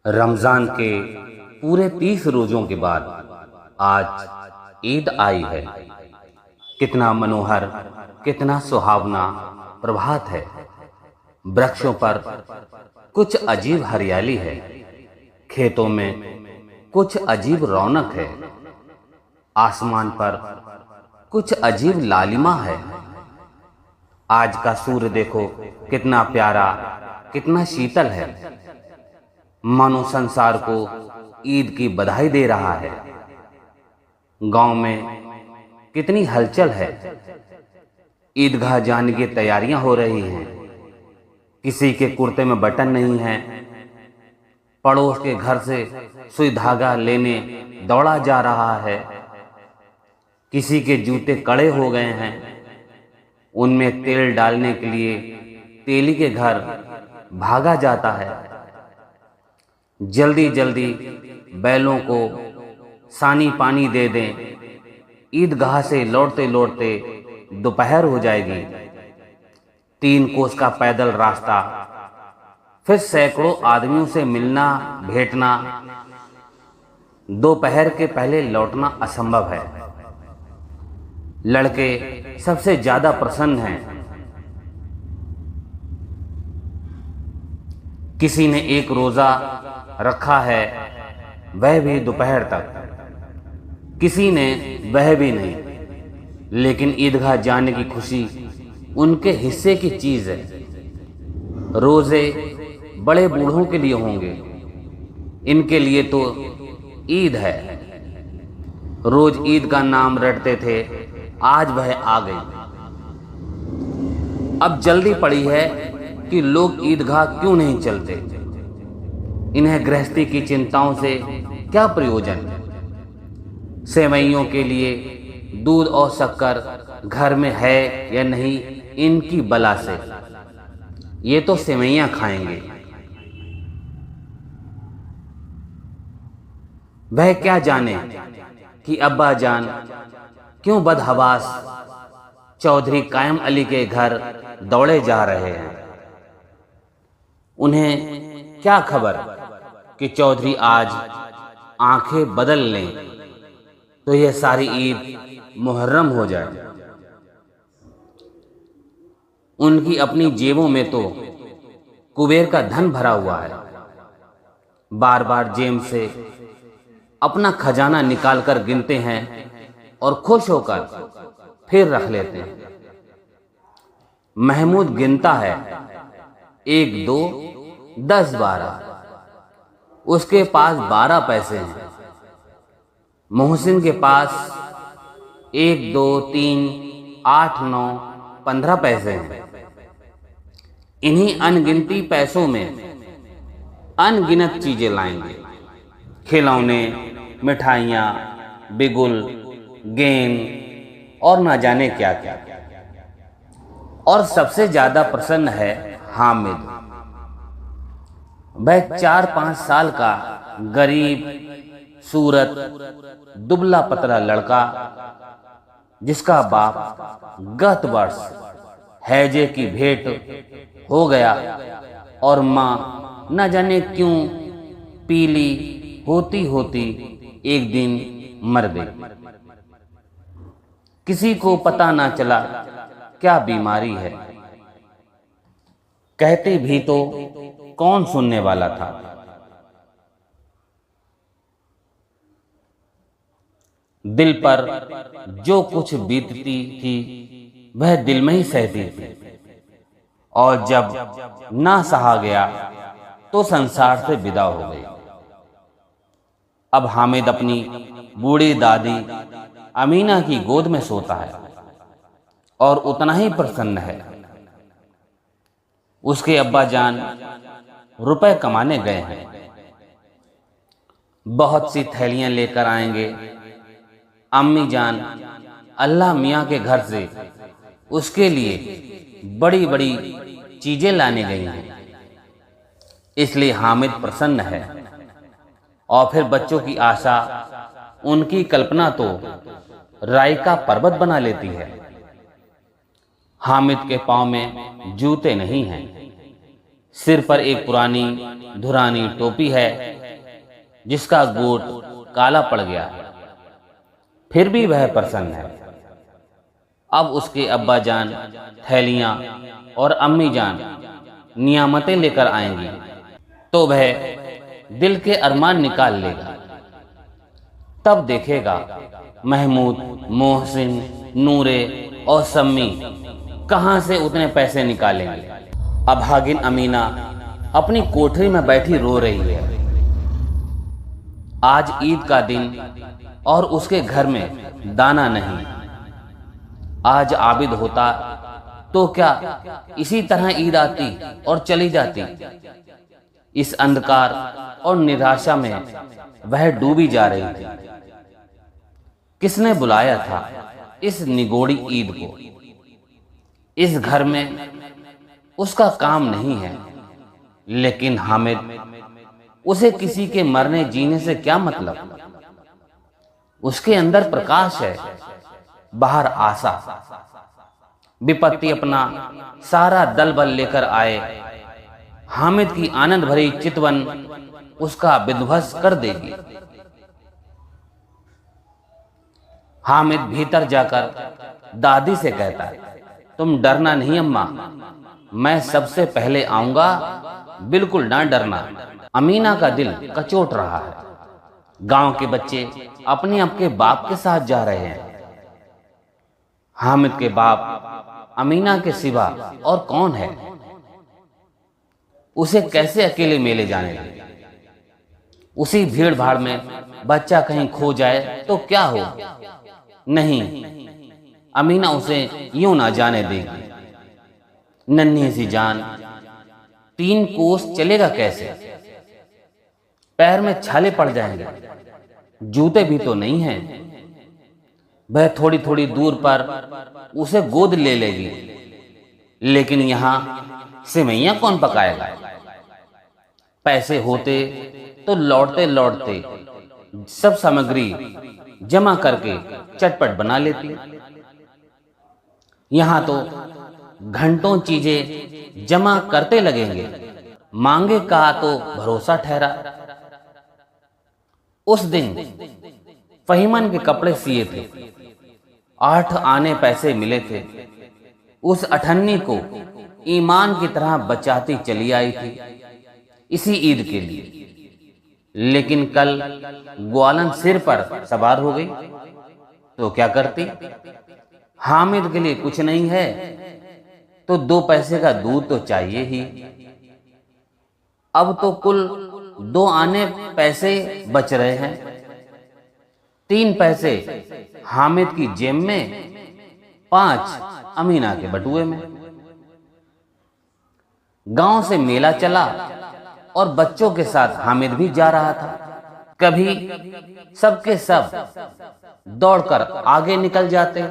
रमजान के पूरे 30 रोजों के बाद आज ईद आई है। कितना मनोहर, कितना सुहावना प्रभात है। वृक्षों पर कुछ अजीब हरियाली है, खेतों में कुछ अजीब रौनक है, आसमान पर कुछ अजीब लालिमा है। आज का सूर्य देखो कितना प्यारा, कितना शीतल है, मानो संसार को ईद की बधाई दे रहा है। गांव में कितनी हलचल है, ईदगाह जाने की तैयारियां हो रही हैं। किसी के कुर्ते में बटन नहीं है, पड़ोस के घर से सुई धागा लेने दौड़ा जा रहा है। किसी के जूते कड़े हो गए हैं, उनमें तेल डालने के लिए तेली के घर भागा जाता है। जल्दी जल्दी बैलों को सानी पानी दे दें, ईदगाह से लौटते लौटते दोपहर हो जाएगी। 3 कोस का पैदल रास्ता, फिर सैकड़ों आदमियों से मिलना भेंटना, दोपहर के पहले लौटना असंभव है। लड़के सबसे ज्यादा प्रसन्न हैं। किसी ने एक रोजा रखा है, वह भी दोपहर तक, किसी ने वह भी नहीं। लेकिन ईदगाह जाने की खुशी उनके हिस्से की चीज है। रोजे बड़े बूढ़ों के लिए होंगे, इनके लिए तो ईद है। रोज ईद का नाम रटते थे, आज वह आ गई। अब जल्दी पड़ी है कि लोग ईदगाह क्यों नहीं चलते। इन्हें गृहस्थी की चिंताओं से क्या प्रयोजन। सेवैयों के लिए दूध और शक्कर घर में है या नहीं, इनकी बला से ये तो सेवैयां खाएंगे। वह क्या जाने कि अब्बा जान क्यों बदहवास चौधरी कायम अली के घर दौड़े जा रहे हैं। उन्हें क्या खबर कि चौधरी आज आंखें बदल लें तो यह सारी ईद मुहर्रम हो जाए। उनकी अपनी जेबों में तो कुबेर का धन भरा हुआ है। बार बार जेब से अपना खजाना निकालकर गिनते हैं और खुश होकर फिर रख लेते हैं। महमूद गिनता है 1 2 10 12, उसके पास 12 पैसे हैं। मोहसिन के पास 1 2 3 8 9 15 पैसे हैं। इन्हीं अनगिनती पैसों में अनगिनत चीजें लाएंगे, खिलौने, मिठाइयाँ, बिगुल, गेंद और ना जाने क्या क्या। और सबसे ज्यादा प्रसन्न है हामिद। वह 4-5 साल का गरीब सूरत दुबला पतला लड़का, जिसका बाप गत वर्ष हैजे की भेंट हो गया और मां न जाने क्यों पीली होती होती एक दिन मर गई। किसी को पता ना चला क्या बीमारी है। कहते भी तो कौन सुनने वाला था। दिल पर जो कुछ बीतती थी वह दिल में ही सहती थी, और जब ना सहा गया तो संसार से विदा हो गई। अब हामिद अपनी बूढ़ी दादी अमीना की गोद में सोता है और उतना ही प्रसन्न है। उसके अब्बा जान रुपए कमाने गए हैं, बहुत सी थैलियां लेकर आएंगे। अम्मी जान अल्लाह मियाँ के घर से उसके लिए बड़ी बड़ी चीजें लाने गई हैं। इसलिए हामिद प्रसन्न है। और फिर बच्चों की आशा, उनकी कल्पना तो राई का पर्वत बना लेती है। हामिद के पांव में जूते नहीं हैं, सिर पर एक पुरानी धुरानी टोपी है जिसका गोट काला पड़ गया है, फिर भी वह प्रसन्न है। अब उसके अब्बा जान थैलियां और अम्मी जान नियामतें लेकर आएंगी तो वह दिल के अरमान निकाल लेगा। तब देखेगा महमूद, मोहसिन, नूरे और सम्मी कहां से उतने पैसे निकालेंगे। अभागिन अमीना अपनी कोठरी में बैठी रो रही है। आज ईद का दिन और उसके घर में दाना नहीं। आज आबिद होता तो क्या इसी तरह ईद आती और चली जाती। इस अंधकार और निराशा में वह डूबी जा रही थी। किसने बुलाया था इस निगोड़ी ईद को। इस घर में उसका काम नहीं है, लेकिन हामिद, उसे किसी के मरने जीने से क्या मतलब। उसके अंदर प्रकाश है, बाहर आशा। विपत्ति अपना सारा दल बल लेकर आए, हामिद की आनंद भरी चितवन उसका विध्वंस कर देगी। हामिद भीतर जाकर दादी से कहता है, तुम डरना नहीं अम्मा, मैं सबसे पहले आऊंगा, बिल्कुल ना डरना। अमीना का दिल कचोट रहा है। गांव के बच्चे अपने आपके बाप के साथ जा रहे हैं। हामिद के बाप अमीना के सिवा और कौन है। उसे कैसे अकेले मेले जाने लगे। उसी भीड़ भाड़ में बच्चा कहीं खो जाए तो क्या हो। नहीं, अमीना उसे यूं ना जाने देगी। नन्ही सी जान 3 कोस चलेगा कैसे। पैर में छाले पड़ जाएंगे, जूते भी तो नहीं हैं। वह थोड़ी थोड़ी दूर पर उसे गोद ले लेगी, लेकिन यहां सेवैयां कौन पकाएगा। पैसे होते तो लौटते लौटते सब सामग्री जमा करके चटपट बना लेती। यहां तो घंटों चीजें जमा करते लगेंगे, मांगे का तो भरोसा ठहरा। उस दिन फहीमन के कपड़े सिए थे, 8 आने पैसे मिले थे। उस अठन्नी को ईमान की तरह बचाती चली आई थी इसी ईद के लिए। लेकिन कल ग्वालन सिर पर सवार हो गई तो क्या करती। हामिद के लिए कुछ नहीं है तो 2 पैसे का दूध तो चाहिए ही। अब तो कुल 2 आने पैसे बच रहे हैं। 3 पैसे हामिद की जेब में, 5 अमीना के बटुए में। गांव से मेला चला और बच्चों के साथ हामिद भी जा रहा था। कभी सबके सब दौड़कर आगे निकल जाते,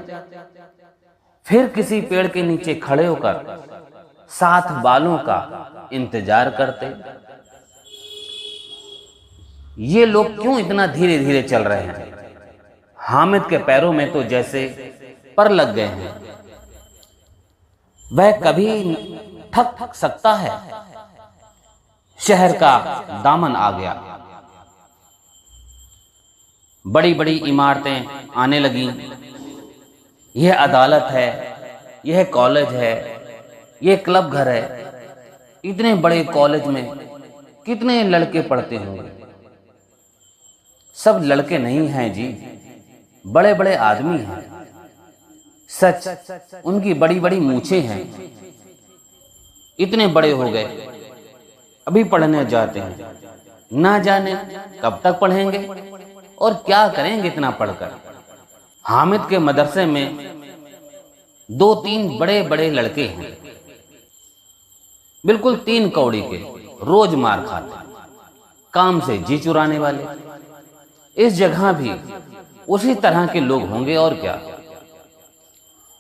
फिर किसी पेड़ के नीचे खड़े होकर साथ बालों का इंतजार करते। ये लोग क्यों इतना धीरे धीरे चल रहे हैं। हामिद के पैरों में तो जैसे पर लग गए हैं। वह कभी थक सकता है। शहर का दामन आ गया। बड़ी बड़ी इमारतें आने लगी। यह अदालत है, यह कॉलेज है, यह क्लब घर है। इतने बड़े कॉलेज में कितने लड़के पढ़ते होंगे। सब लड़के नहीं हैं जी, बड़े बड़े आदमी हैं। सच, उनकी बड़ी बड़ी मूछें हैं। इतने बड़े हो गए, अभी पढ़ने जाते हैं। ना जाने कब तक पढ़ेंगे और क्या करेंगे इतना पढ़कर। हामिद के मदरसे में 2-3 बड़े बड़े लड़के हैं, बिल्कुल 3 कौड़ी के, रोज मार खाते, काम से जी चुराने वाले। इस जगह भी उसी तरह के लोग होंगे और क्या।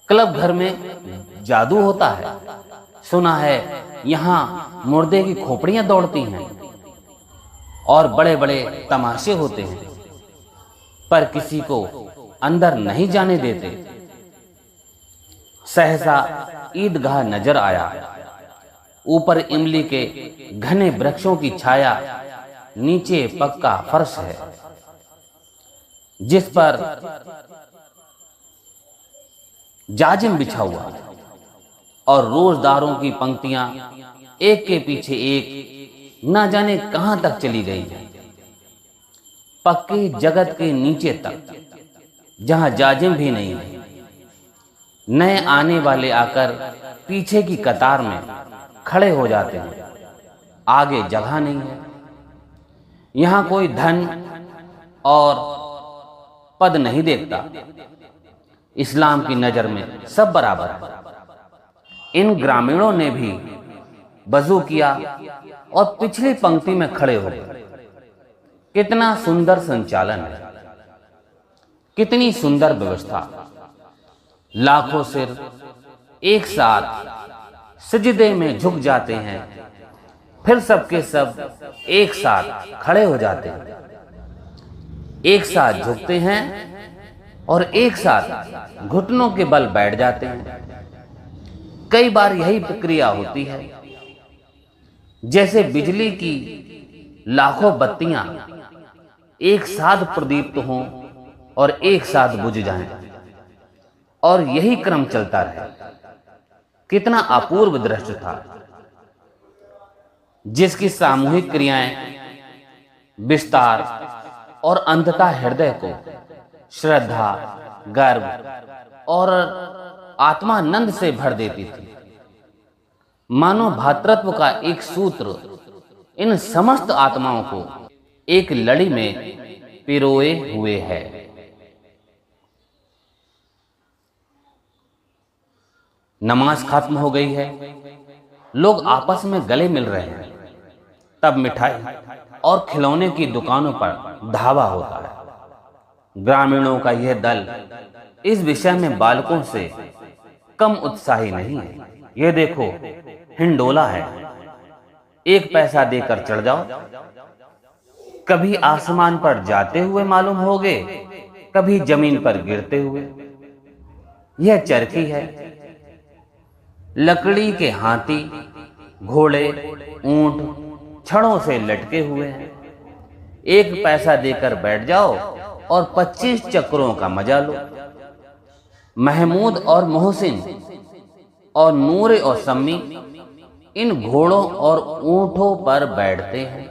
क्लब घर में जादू होता है। सुना है यहां मुर्दे की खोपड़ियां दौड़ती हैं और बड़े बड़े तमाशे होते हैं, पर किसी को अंदर नहीं जाने देते। सहसा ईदगाह नजर आया। ऊपर इमली के घने वृक्षों की छाया, नीचे पक्का फर्श है जिस पर जाजिम बिछा हुआ है और रोजदारों की पंक्तियां एक के पीछे एक न जाने कहां तक चली गई है, पक्के जगत के नीचे तक, जहां जाजिम भी नहीं है। नए आने वाले आकर पीछे की कतार में खड़े हो जाते हैं, आगे जगह नहीं है। यहां कोई धन और पद नहीं देखता, इस्लाम की नजर में सब बराबर है। इन ग्रामीणों ने भी वजू किया और पिछली पंक्ति में खड़े हो गए। कितना सुंदर संचालन है, कितनी सुंदर व्यवस्था। लाखों सिर एक साथ सजदे में झुक जाते हैं, फिर सबके सब एक साथ खड़े हो जाते हैं, एक साथ झुकते हैं और एक साथ घुटनों के बल बैठ जाते हैं। कई बार यही प्रक्रिया होती है, जैसे बिजली की लाखों बत्तियां एक साथ प्रदीप्त हों और एक साथ बुझ जाएं, और यही क्रम चलता रहे। कितना अपूर्व दृश्य था, जिसकी सामूहिक क्रियाएं विस्तार और अंततः हृदय को श्रद्धा, गर्व और आत्मानंद से भर देती थी। मानो भातृत्व का एक सूत्र इन समस्त आत्माओं को एक लड़ी में पिरोए हुए है। नमाज खत्म हो गई है, लोग आपस में गले मिल रहे हैं। तब मिठाई और खिलौने की दुकानों पर धावा होता है। ग्रामीणों का यह दल इस विषय में बालकों से कम उत्साही नहीं है। यह देखो, हिंडोला है, एक पैसा देकर चढ़ जाओ। कभी आसमान पर जाते हुए मालूम होगे, कभी जमीन पर गिरते हुए। यह चरखी है, लकड़ी के हाथी, घोड़े, ऊंट छड़ों से लटके हुए हैं। एक पैसा देकर बैठ जाओ और 25 चक्रों का मजा लो। महमूद और मोहसिन और नूरे और सम्मी इन घोड़ों और ऊंटों पर बैठते हैं।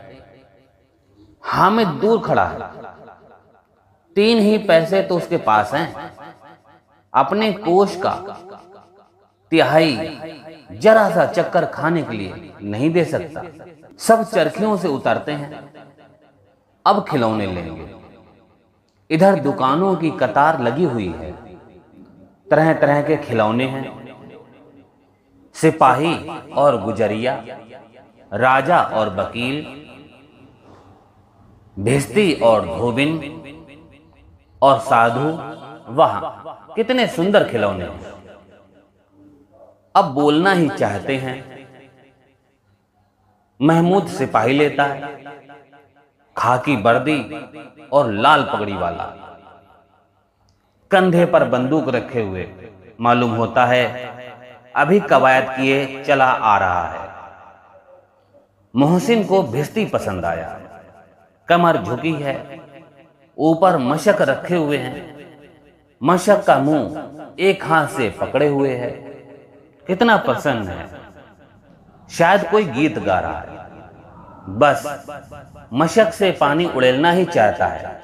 हामिद दूर खड़ा है, 3 ही पैसे तो उसके पास हैं। अपने कोष का तिहाई जरा सा चक्कर खाने के लिए नहीं दे सकता। सब चरखियों से उतरते हैं, अब खिलौने लेंगे। इधर दुकानों की कतार लगी हुई है, तरह तरह के खिलौने हैं। सिपाही और गुजरिया, राजा और वकील, भिस्ती और धोबिन और साधु। वाह, कितने सुंदर खिलौने हैं। अब बोलना ही चाहते हैं। महमूद सिपाही लेता है, खाकी वर्दी और लाल पगड़ी वाला, कंधे पर बंदूक रखे हुए। मालूम होता है अभी कवायद किए चला आ रहा है। मोहसिन को भिस्ती पसंद आया, कमर झुकी है, ऊपर मशक रखे हुए हैं। मशक का मुंह एक हाथ से पकड़े हुए है। कितना प्रसन्न है, शायद कोई गीत गा रहा है। बस मशक से पानी उड़ेलना ही चाहता है।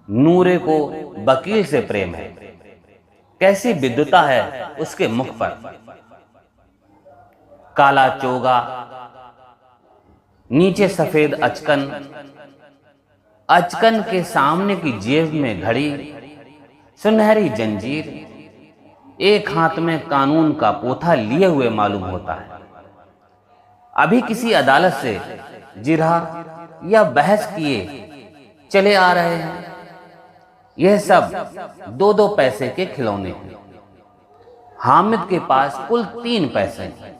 नूरे को वकील से प्रेम है। कैसी विद्युता है उसके मुख पर। काला चोगा, नीचे सफेद अचकन, अचकन के सामने की जेब में घड़ी, सुनहरी जंजीर, एक हाथ में कानून का पोथा लिए हुए मालूम होता है। अभी किसी अदालत से जिरहा या बहस किए चले आ रहे हैं। यह सब 2-2 पैसे के खिलौने हैं। हामिद के पास कुल 3 पैसे हैं।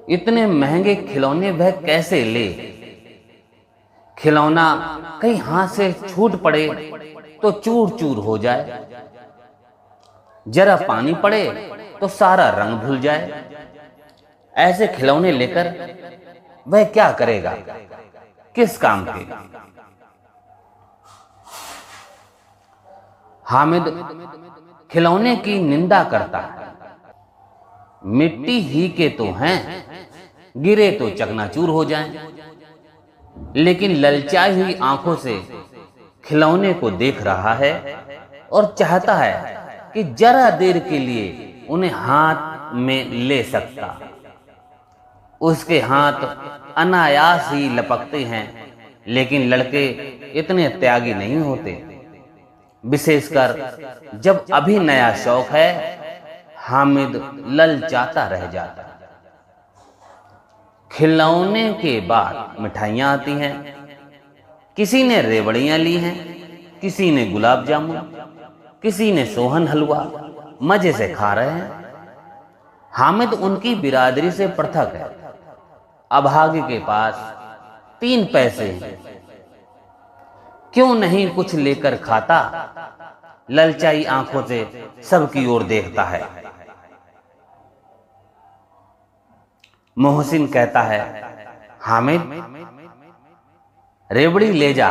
इतने महंगे खिलौने वह कैसे ले? खिलौना कहीं हाथ से छूट पड़े तो चूर चूर हो जाए, जरा पानी पड़े तो सारा रंग भूल जाए। ऐसे खिलौने लेकर वह क्या करेगा, किस काम के। हामिद खिलौने की निंदा करता है। मिट्टी ही के तो हैं, गिरे तो चकनाचूर हो जाएं। लेकिन ललचाई हुई आंखों से खिलौने को देख रहा है और चाहता है कि जरा देर के लिए उन्हें हाथ में ले सकता। उसके हाथ अनायास ही लपकते हैं, लेकिन लड़के इतने त्यागी नहीं होते, विशेषकर जब अभी नया शौक है। हामिद ललचाता रह जाता। खिलौने के बाद मिठाइयां आती हैं। किसी ने रेवड़ियां ली हैं, किसी ने गुलाब जामुन, किसी ने सोहन हलवा मजे से खा रहे हैं। हामिद उनकी बिरादरी से पृथक है। अभागे के पास 3 पैसे हैं, क्यों नहीं कुछ लेकर खाता। ललचाई आंखों से सबकी ओर देखता है। मोहसिन कहता है, हामिद रेवड़ी ले जा,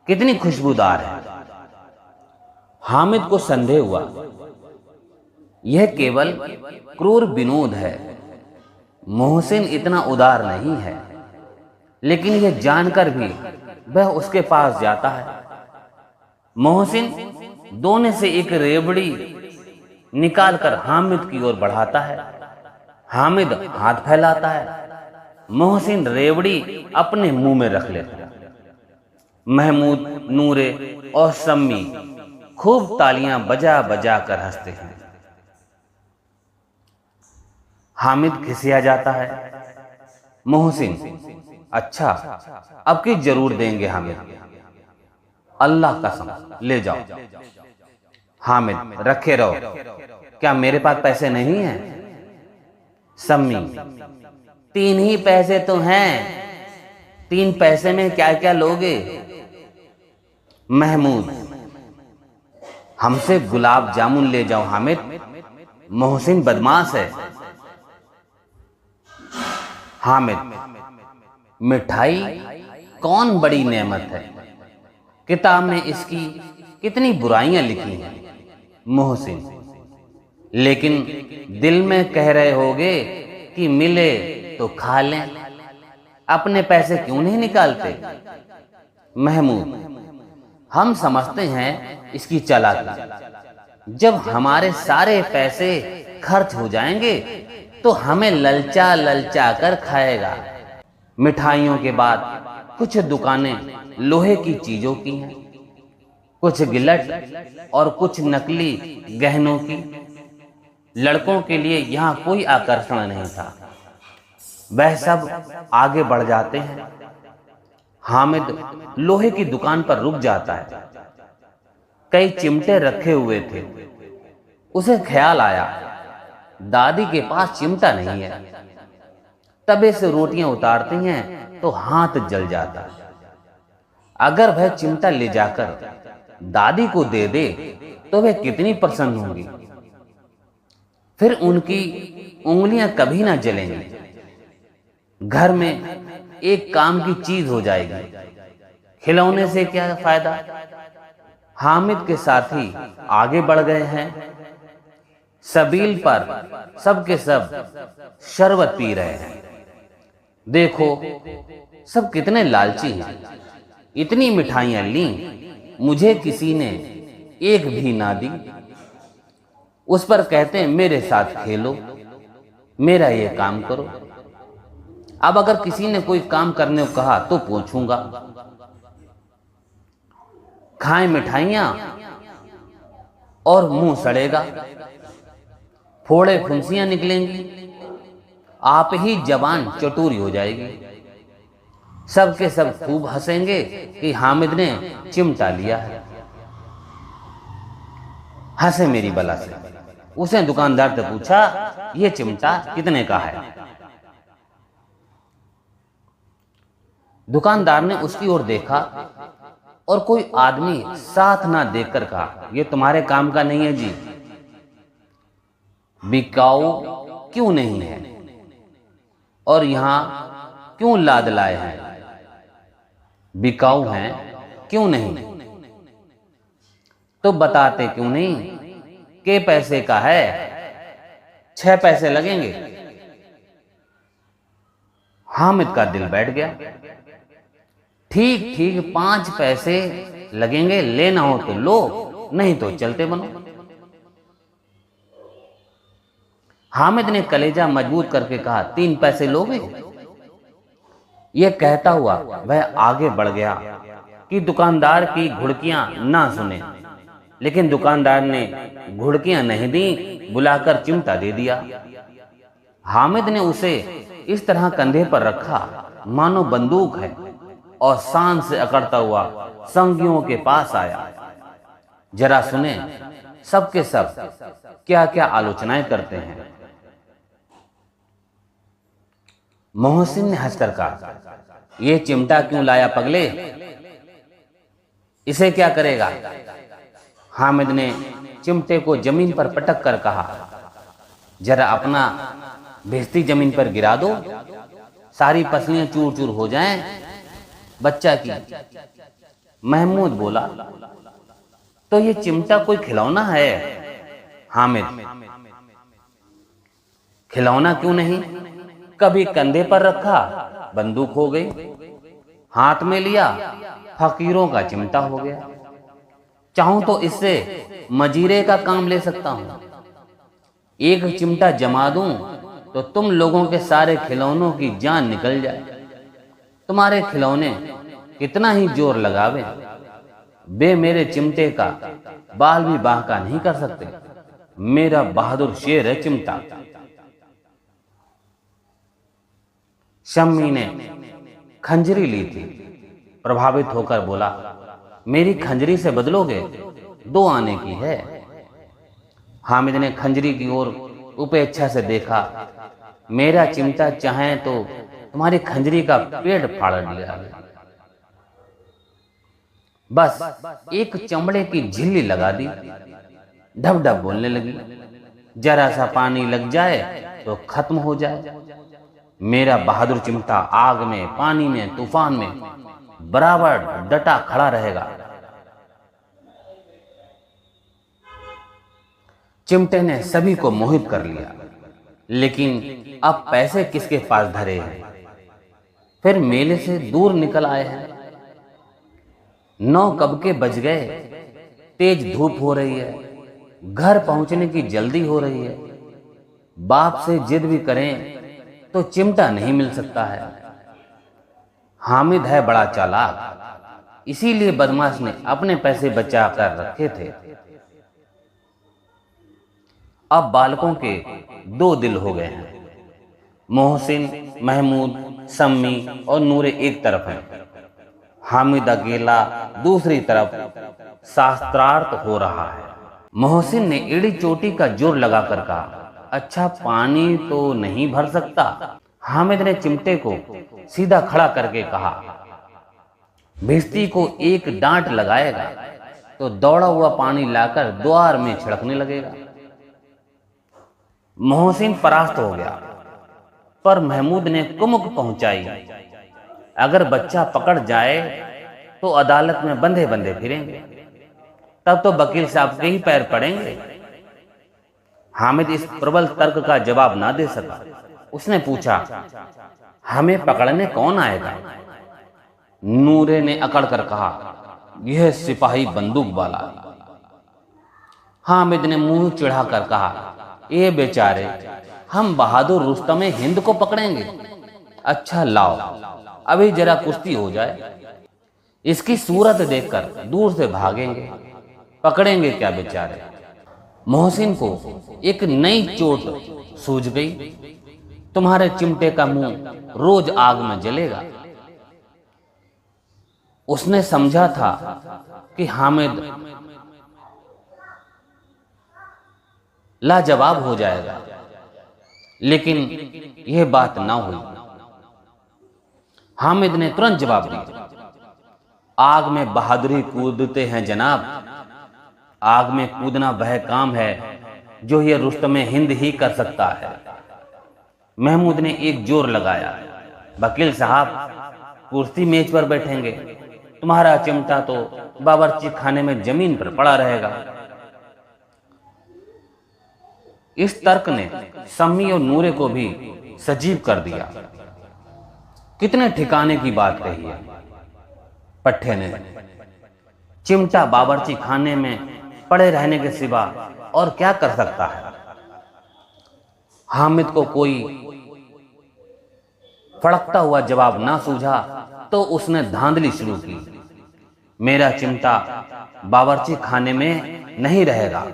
कितनी खुशबूदार है। हामिद को संदेह हुआ, यह केवल क्रूर विनोद है। मोहसिन इतना उदार नहीं है, लेकिन यह जानकर भी वह उसके पास जाता है। मोहसिन दोने से एक रेवड़ी निकालकर हामिद की ओर बढ़ाता है। हामिद हाथ फैलाता है। मोहसिन रेवड़ी अपने मुंह में रख लेता है। महमूद, नूरे और सम्मी खूब तालियां बजा बजा कर हंसते हैं। हामिद खिसिया जाता है। मोहसिन, अच्छा अब की जरूर देंगे हामिद, अल्लाह कसम ले जाओ। हामिद, रखे रहो, क्या मेरे पास पैसे नहीं हैं? सम्मी, 3 ही पैसे तो हैं, 3 पैसे में क्या क्या लोगे? महमूद, हमसे गुलाब जामुन ले जाओ हामिद, मोहसिन बदमाश है। हामिद, मिठाई कौन बड़ी नेमत है, किताब में इसकी कितनी बुराइयां लिखी हैं। मोहसिन, लेकिन दिल में कह रहे होगे कि मिले तो खा लें, अपने पैसे क्यों नहीं निकालते? महमूद, हम समझते हैं इसकी चालाकी। जब हमारे सारे पैसे खर्च हो जाएंगे तो हमें ललचा ललचा कर खाएगा। मिठाइयों के बाद कुछ दुकानें लोहे की चीजों की हैं, कुछ गिलट और कुछ नकली गहनों की। लड़कों के लिए यहाँ कोई आकर्षण नहीं था, वह सब आगे बढ़ जाते हैं। हामिद लोहे की दुकान पर रुक जाता है। कई चिमटे रखे हुए थे। उसे ख्याल आया, दादी के पास चिमटा नहीं है। तवे से रोटियां उतारती हैं तो हाथ जल जाता है। अगर वह चिमटा ले जाकर दादी को दे दे तो वह कितनी प्रसन्न होंगी, फिर उनकी उंगलियां कभी ना जलेंगी। घर में एक काम की चीज हो जाएगी। खिलौने से क्या फायदा? हामिद के साथी आगे बढ़ गए हैं। सबील पर सबके सब शरबत पी रहे हैं। देखो सब कितने लालची हैं। इतनी मिठाइयां ली, मुझे किसी ने एक भी ना दी। उस पर कहते हैं मेरे साथ खेलो, मेरा ये काम करो। अब अगर किसी ने कोई काम करने को कहा तो पूछूंगा। खाएं मिठाइयां और मुंह सड़ेगा, फोड़े फुंसियां निकलेंगी, आप ही जबान चटूरी हो जाएगी। सबके सब खूब हंसेंगे कि हामिद ने चिमटा लिया है। हंसे मेरी बला से। उसने दुकानदार से पूछा, ये चिमटा कितने का है? दुकानदार ने उसकी ओर देखा और कोई आदमी साथ ना देखकर कहा, ये तुम्हारे काम का नहीं है जी। बिकाऊ क्यों नहीं है? और यहाँ क्यों लाद लाए हैं? बिकाऊ हैं क्यों नहीं? तो बताते क्यों नहीं के पैसे का है, 6 पैसे लगेंगे। हामिद का दिल बैठ गया। ठीक ठीक 5 पैसे लगेंगे, लेना हो तो लो, नहीं तो चलते बनो। हामिद ने कलेजा मजबूत करके कहा, 3 पैसे लोगे? यह कहता हुआ वह आगे बढ़ गया कि दुकानदार की घुड़कियां ना सुने, लेकिन दुकानदार ने घुड़कियां नहीं दी, बुलाकर चिमटा दे दिया। हामिद ने उसे इस तरह कंधे पर रखा मानो बंदूक है और शान से अकड़ता हुआ संगियों के पास आया। जरा सुने सबके सब क्या क्या आलोचनाएं करते हैं। मोहसिन ने हंसकर कहा, ये चिमटा क्यों लाया पगले, इसे क्या करेगा? हामिद ने चिमटे को जमीन पर पटक कर कहा, जरा अपना भेजती जमीन पर गिरा दो, सारी पसलियां चूर चूर हो जाएं बच्चा की। महमूद बोला, तो ये चिमटा कोई खिलौना है? हामिद, खिलौना क्यों नहीं, कभी कंधे पर रखा बंदूक हो गई, हाथ में लिया फकीरों का चिमटा हो गया। चाहूं तो इससे मजीरे का काम ले सकता हूं। एक चिमटा जमा दूं तो तुम लोगों के सारे खिलौनों की जान निकल जाए। तुम्हारे खिलौने कितना ही जोर लगावे, वे मेरे चिमटे का बाल भी बांका नहीं कर सकते। मेरा बहादुर शेर है चिमटा। शम्मी ने खंजरी ली थी, प्रभावित होकर बोला, मेरी खंजरी से बदलोगे? 2 आने की है। हामिद ने खंजरी की ओर उपेक्षा से देखा। मेरा चिमटा चाहे तो तुम्हारी खंजरी का पेड़ फाड़ लिया, बस एक चमड़े की झिल्ली लगा दी, ढब ढब बोलने लगी। जरा सा पानी लग जाए तो खत्म हो जाए। मेरा बहादुर चिमटा आग में, पानी में, तूफान में बराबर डटा खड़ा रहेगा। चिमटे ने सभी को मोहित कर लिया, लेकिन अब पैसे किसके पास धरे हैं? फिर मेले से दूर निकल आए हैं। 9 कब के बज गए, तेज धूप हो रही है, घर पहुंचने की जल्दी हो रही है। बाप से जिद भी करें तो चिमटा नहीं मिल सकता है। हामिद है बड़ा चालाक, इसीलिए बदमाश ने अपने पैसे बचा कर रखे थे। अब बालकों के 2 दिल हो गए हैं। मोहसिन, महमूद, सम्मी और नूरे एक तरफ हैं। हामिद अकेला दूसरी तरफ शास्त्रार्थ हो रहा है। मोहसिन ने एड़ी चोटी का जोर लगाकर कहा, अच्छा पानी तो नहीं भर सकता? हामिद ने चिमटे को सीधा खड़ा करके कहा, भिश्ती को एक डांट लगाएगा तो दौड़ा हुआ पानी लाकर द्वार में छिड़कने लगेगा। मोहसिन परास्त हो गया, पर महमूद ने कुमुक पहुंचाई। अगर बच्चा पकड़ जाए तो अदालत में बंधे बंधे फिरेंगे, तब तो वकील साहब के ही पैर पड़ेंगे। हामिद इस प्रबल तर्क का जवाब ना दे सका। उसने पूछा, हमें पकड़ने कौन आएगा? नूरे ने अकड़ कर कहा, यह सिपाही बंदूक वाला। हामिद ने मुंह चिढ़ाकर कहा, ये बेचारे, हम बहादुर रुस्तम हिंद को पकड़ेंगे? अच्छा लाओ, अभी जरा कुश्ती हो जाए, इसकी सूरत देखकर दूर से भागेंगे, पकड़ेंगे क्या बेचारे। मोहसिन को एक नई चोट सूझ गई। तुम्हारे चिमटे का मुंह रोज आग में जलेगा। उसने समझा था कि हामिद लाजवाब हो जाएगा, लेकिन यह बात ना हुई। हामिद ने तुरंत जवाब दिया, आग में बहादुरी कूदते हैं जनाब। आग में कूदना वह काम है जो यह रुस्तम हिंद ही कर सकता है। महमूद ने एक जोर लगाया, वकील साहब, कुर्सी मेज पर बैठेंगे, तुम्हारा चिमटा तो बावर्ची खाने में जमीन पर पड़ा रहेगा। इस तर्क ने सम्मी और नूरे को भी सजीव कर दिया। कितने ठिकाने की बात कही है पट्टे ने। चिमटा बावर्ची खाने में पड़े रहने के सिवा और क्या कर सकता है। हामिद को कोई फड़कता हुआ जवाब ना सूझा तो उसने धांधली शुरू की। मेरा चिमटा बावर्ची खाने में नहीं रहेगा।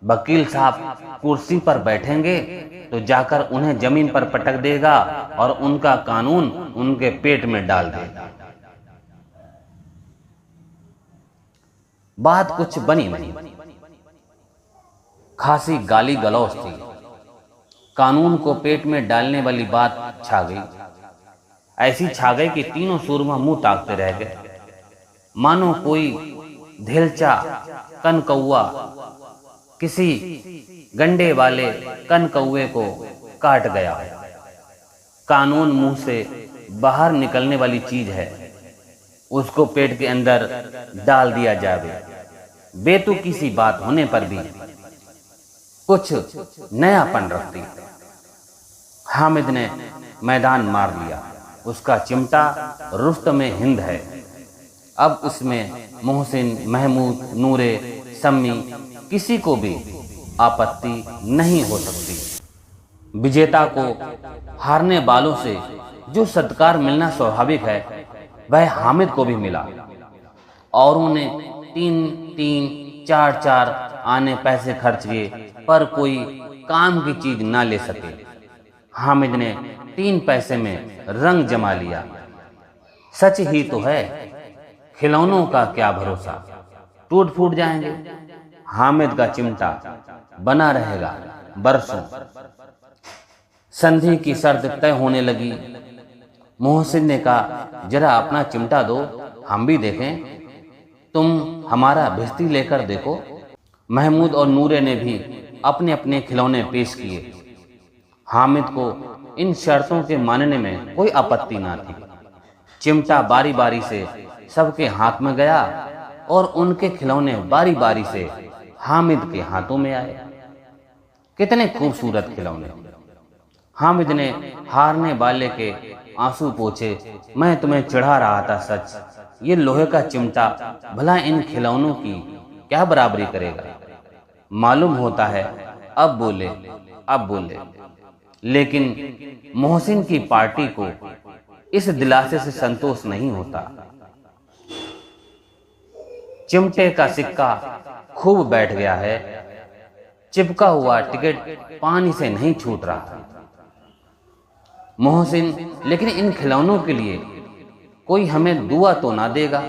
वकील साहब कुर्सी पर बैठेंगे तो जाकर उन्हें जमीन पर पटक देगा और उनका कानून उनके पेट में डाल देगा। बात कुछ बनी नहीं, खासी गाली गलौज थी। कानून को पेट में डालने वाली बात छा गई। ऐसी छा गई कि तीनों सूरमा मुंह ताकते रह गए, मानो कोई धेलचा कनकौआ किसी गंडे वाले कनकौए को काट गया। कानून मुंह से बाहर निकलने वाली चीज है, उसको पेट के अंदर डाल दिया जावे। बेतुकी सी बात होने पर भी कुछ नयापन रखती। हामिद ने मैदान मार लिया। उसका चिमटा रुस्तमे हिंद है। अब उसमें मोहसिन, महमूद, नूरे, सम्मी किसी को भी आपत्ति नहीं हो सकती। विजेता को हारने वालों से जो सत्कार मिलना स्वाभाविक है, वह हामिद को भी मिला। औरों ने 3-3, 4-4 आने पैसे खर्च किए, पर कोई काम की चीज ना ले सके। हामिद ने 3 पैसे में रंग जमा लिया। सच ही तो है, खिलौनों का क्या भरोसा, टूट फूट जाएंगे। हामिद का चिमटा बना रहेगा बरसों। संधि की शर्त तय होने लगी। मोहसिन ने कहा, जरा अपना चिमटा दो, हम भी देखें। तुम हमारा भिश्ती लेकर देखो। महमूद और नूरे ने भी अपने अपने खिलौने पेश किए। हामिद को इन शर्तों के मानने में कोई आपत्ति ना थी। चिमटा बारी बारी से सबके हाथ में गया और उनके खिलौने बारी बारी से हामिद के हाथों में आए। कितने खूबसूरत खिलौने। हामिद ने हारने वाले के आंसू पोंछे। मैं तुम्हें चिढ़ा रहा था सच, ये लोहे का चिमटा भला इन खिलौनों की क्या बराबरी करेगा। मालूम होता है अब बोले। लेकिन मोहसिन की पार्टी को इस दिलासे से संतोष नहीं होता। चिमटे का सिक्का खूब बैठ गया है, चिपका हुआ टिकट पानी से नहीं छूट रहा। मोहसिन, लेकिन इन खिलौनों के लिए कोई हमें दुआ तो ना देगा।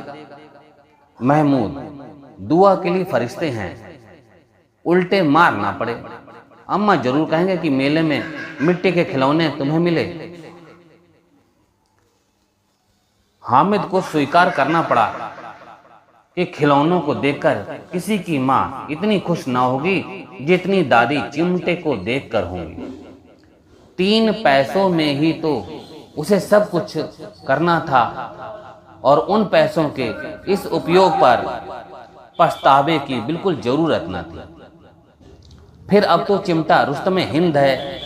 महमूद, दुआ के लिए फरिश्ते हैं, उल्टे मार ना पड़े। अम्मा जरूर कहेंगे कि मेले में मिट्टी के खिलौने तुम्हें मिले। हामिद को स्वीकार करना पड़ा कि खिलौनों को देखकर किसी की माँ इतनी खुश ना होगी जितनी दादी चिमटे को देखकर होंगी। 3 पैसों में ही तो उसे सब कुछ करना था और उन पैसों के इस उपयोग पर पछतावे की बिल्कुल जरूरत न थी। फिर अब तो चिमटा रुस्तमे हिंद है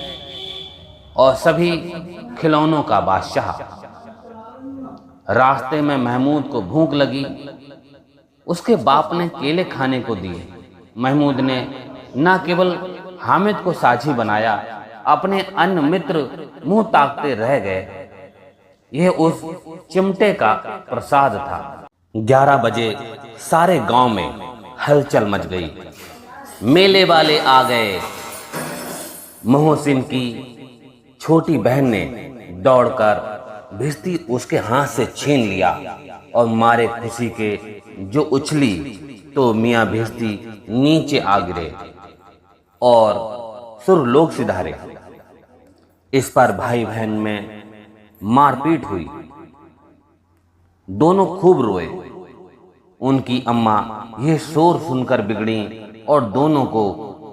और सभी खिलौनों का बादशाह। रास्ते में महमूद को भूख लगी। उसके बाप ने केले खाने को दिए। महमूद ने न केवल हामिद को साझी बनाया, अपने अन्य मित्र मुंह ताकते रह गए। यह उस चिमटे का प्रसाद था। 11 बजे सारे गांव में हलचल मच गई। मेले वाले आ गए। मोहसिन की छोटी बहन ने दौड़कर भिश्ती उसके हाथ से छीन लिया और मारे खुशी के जो उछली तो मियां भिश्ती नीचे आ गिरे और सुरलोक सिधारे। इस पर भाई बहन में मारपीट हुई। दोनों खूब रोए। उनकी अम्मा यह शोर सुनकर बिगड़ी और दोनों को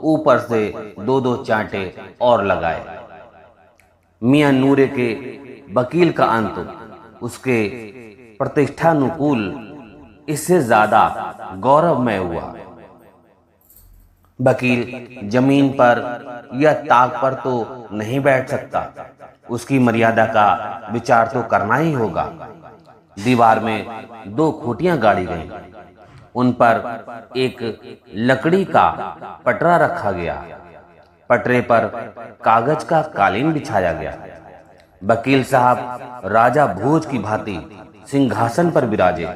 ऊपर से 2-2 चांटे और लगाए। मियां नूरे के वकील का अंत उसके प्रतिष्ठानुकूल इससे ज्यादा गौरवमय हुआ। वकील जमीन पर या ताक पर तो नहीं बैठ सकता, उसकी मर्यादा का विचार तो करना ही होगा। दीवार में 2 खूंटियां गाड़ी गईं, उन पर एक लकड़ी का पटरा रखा गया, पटरे पर कागज का कालीन बिछाया गया। वकील साहब राजा भोज की भांति सिंहासन पर विराजे।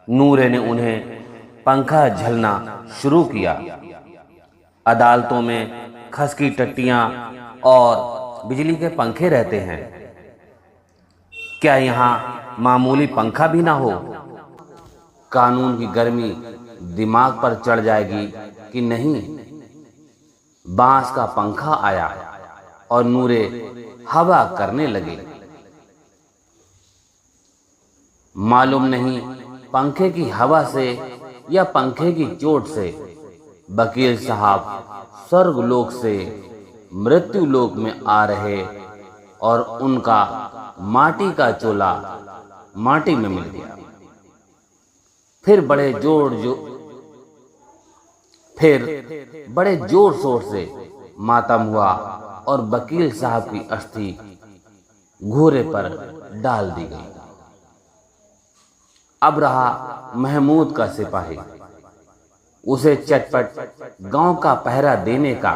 नूरे ने उन्हें पंखा झलना शुरू किया। अदालतों में खस की टट्टियां और बिजली के पंखे रहते हैं, क्या यहाँ मामूली पंखा भी ना हो? कानून की गर्मी दिमाग पर चढ़ जाएगी कि नहीं? बांस का पंखा आया और नूरे हवा करने लगे। मालूम नहीं पंखे की हवा से या पंखे की चोट से वकील साहब स्वर्गलोक से मृत्युलोक में आ रहे और उनका माटी का चोला माटी में मिल गया। फिर बड़े जोर शोर से मातम हुआ और वकील साहब की अस्थि घोड़े पर डाल दी गई। अब रहा महमूद का सिपाही, उसे चटपट गांव का पहरा देने का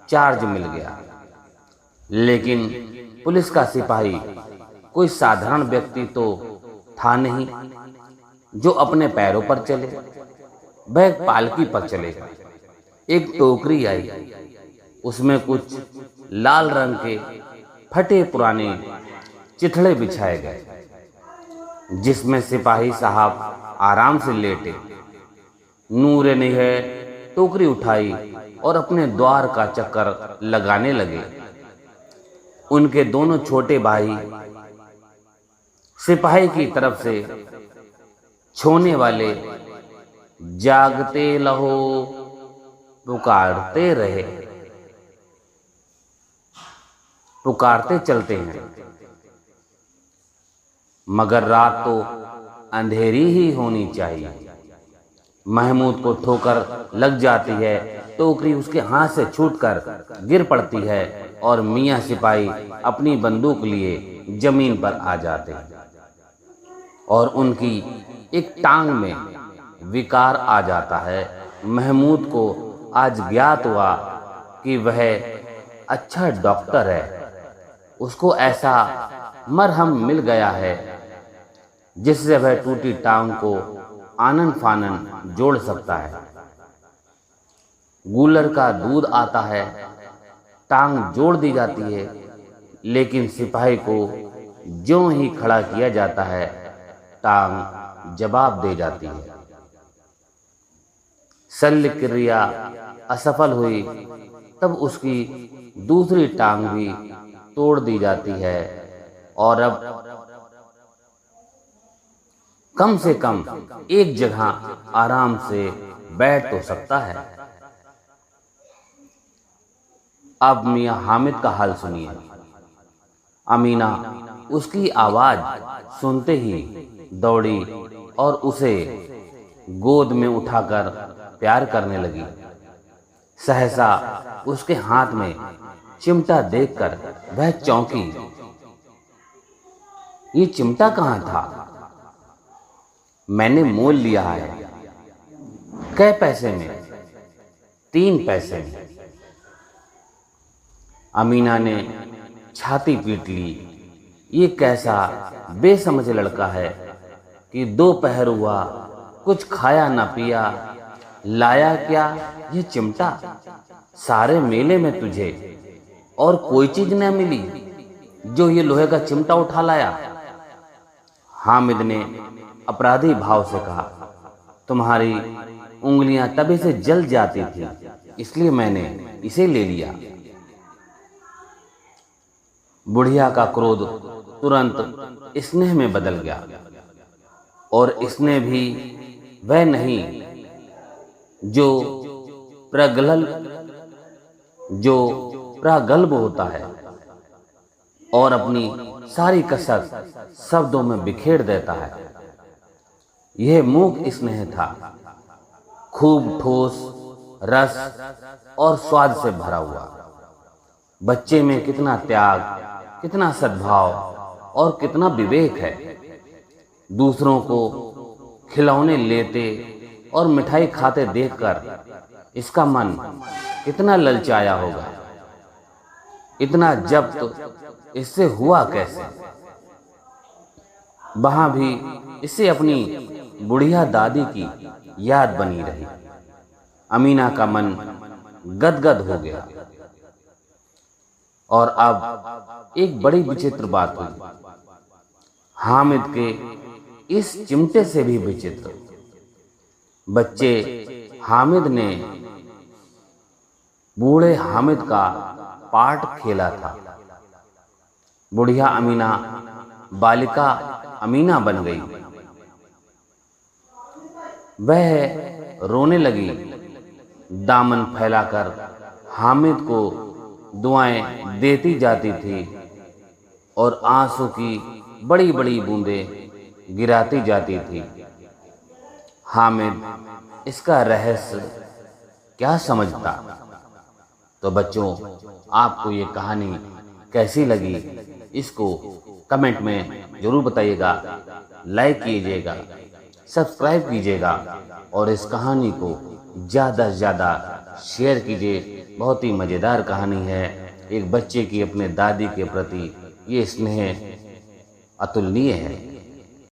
चार्ज मिल गया। लेकिन पुलिस का सिपाही कोई साधारण व्यक्ति तो था नहीं जो अपने पैरों पर चले, वह पालकी पर चलेगा। एक टोकरी आई, उसमें कुछ लाल रंग के फटे पुराने चिथड़े बिछाए गए, जिसमें सिपाही साहब आराम से लेटे। नूरे ने यह टोकरी उठाई और अपने द्वार का चक्कर लगाने लगे। उनके दोनों छोटे भाई सिपाही की तरफ से छोने वाले जागते लहो पुकारते रहे, पुकारते चलते हैं, मगर रात तो अंधेरी ही होनी चाहिए। महमूद को ठोकर लग जाती है, टोकरी उसके हाथ से छूटकर गिर पड़ती है और मियां सिपाही अपनी बंदूक लिए जमीन पर आ जाते हैं और उनकी एक टांग में विकार आ जाता है। महमूद को आज ज्ञात हुआ कि वह अच्छा डॉक्टर है, उसको ऐसा मरहम मिल गया है जिससे वह टूटी टांग को आनन फानन जोड़ सकता है। गूलर का दूध आता है, टांग जोड़ दी जाती है, लेकिन सिपाही को ज्यों ही खड़ा किया जाता है, टांग जवाब दे जाती है। शल्य क्रिया असफल हुई तब उसकी दूसरी टांग भी तोड़ दी जाती है और अब कम से कम एक जगह आराम से बैठ तो सकता है। अब मियां हामिद का हाल सुनिए। अमीना उसकी आवाज सुनते ही दौड़ी और उसे गोद में उठाकर प्यार करने लगी। सहसा उसके हाथ में चिमटा देखकर वह चौंकी। ये चिमटा कहाँ था? मैंने मोल लिया है। कै पैसे में? 3 पैसे में। अमीना ने छाती पीट ली। ये कैसा बेसमझ लड़का है कि दोपहर हुआ, कुछ खाया ना पिया, लाया क्या ये चिमटा? सारे मेले में तुझे और कोई चीज न मिली जो ये लोहे का चिमटा उठा लाया? हामिद ने अपराधी भाव से कहा, तुम्हारी उंगलियां तभी से जल जाती थी, इसलिए मैंने इसे ले लिया। बुढ़िया का क्रोध तुरंत स्नेह में बदल गया और स्नेह भी वह नहीं जो प्रगल्भ होता है। और अपनी सारी कसक शब्दों में बिखेर देता है। यह मूक स्नेह था, खूब ठोस, रस और स्वाद से भरा हुआ। बच्चे में कितना त्याग, कितना सद्भाव और कितना विवेक है। दूसरों को खिलौने लेते और मिठाई खाते देखकर इसका मन कितना ललचाया होगा। इतना जब्त इससे हुआ कैसे? वहां भी इससे अपनी बुढ़िया दादी की याद बनी रही। अमीना का मन गदगद हो गया। और अब एक बड़ी विचित्र बात हुई। हामिद के इस चिमटे से भी विचित्र। बच्चे हामिद ने बूढ़े हामिद का पार्ट खेला था। बुढ़िया अमीना बालिका अमीना बन गई। वह रोने लगी, दामन फैलाकर हामिद को दुआएं देती जाती थी और आंसू की बड़ी बड़ी बूंदें गिराती जाती थी। हामिद इसका रहस्य क्या समझता? तो बच्चों, आपको ये कहानी कैसी लगी इसको कमेंट में जरूर बताइएगा। लाइक कीजिएगा, सब्सक्राइब कीजिएगा और इस कहानी को ज़्यादा से ज़्यादा शेयर कीजिए। बहुत ही मज़ेदार कहानी है। एक बच्चे की अपने दादी के प्रति ये स्नेह अतुलनीय है।